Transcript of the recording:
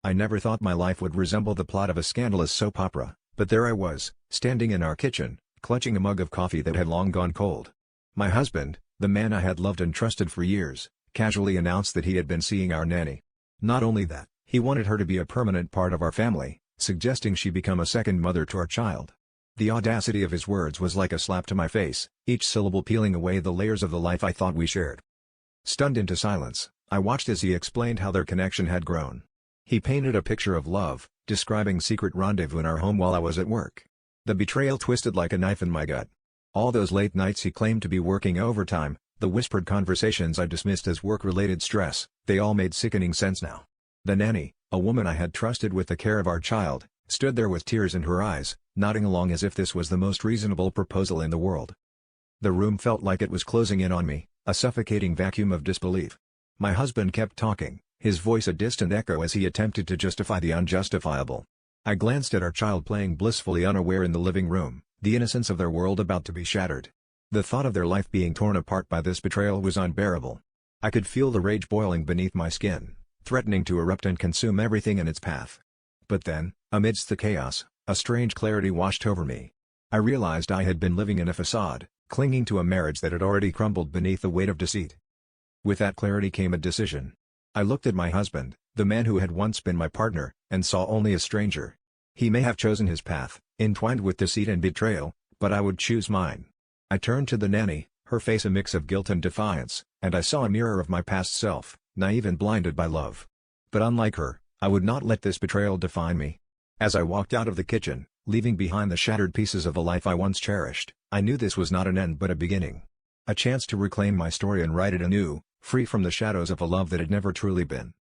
I never thought my life would resemble the plot of a scandalous soap opera, but there I was, standing in our kitchen, clutching a mug of coffee that had long gone cold. My husband, the man I had loved and trusted for years, casually announced that he had been seeing our nanny. Not only that, he wanted her to be a permanent part of our family, suggesting she become a second mother to our child. The audacity of his words was like a slap to my face, each syllable peeling away the layers of the life I thought we shared. Stunned into silence, I watched as he explained how their connection had grown. He painted a picture of love, describing secret rendezvous in our home while I was at work. The betrayal twisted like a knife in my gut. All those late nights he claimed to be working overtime, the whispered conversations I dismissed as work-related stress, they all made sickening sense now. The nanny, a woman I had trusted with the care of our child, stood there with tears in her eyes, nodding along as if this was the most reasonable proposal in the world. The room felt like it was closing in on me, a suffocating vacuum of disbelief. My husband kept talking, his voice a distant echo as he attempted to justify the unjustifiable. I glanced at our child playing blissfully unaware in the living room, the innocence of their world about to be shattered. The thought of their life being torn apart by this betrayal was unbearable. I could feel the rage boiling beneath my skin, threatening to erupt and consume everything in its path. But then, amidst the chaos, a strange clarity washed over me. I realized I had been living in a facade, clinging to a marriage that had already crumbled beneath the weight of deceit. With that clarity came a decision. I looked at my husband, the man who had once been my partner, and saw only a stranger. He may have chosen his path, entwined with deceit and betrayal, but I would choose mine. I turned to the nanny, her face a mix of guilt and defiance, and I saw a mirror of my past self, naive and blinded by love. But unlike her, I would not let this betrayal define me. As I walked out of the kitchen, leaving behind the shattered pieces of the life I once cherished, I knew this was not an end but a beginning. A chance to reclaim my story and write it anew, free from the shadows of a love that had never truly been.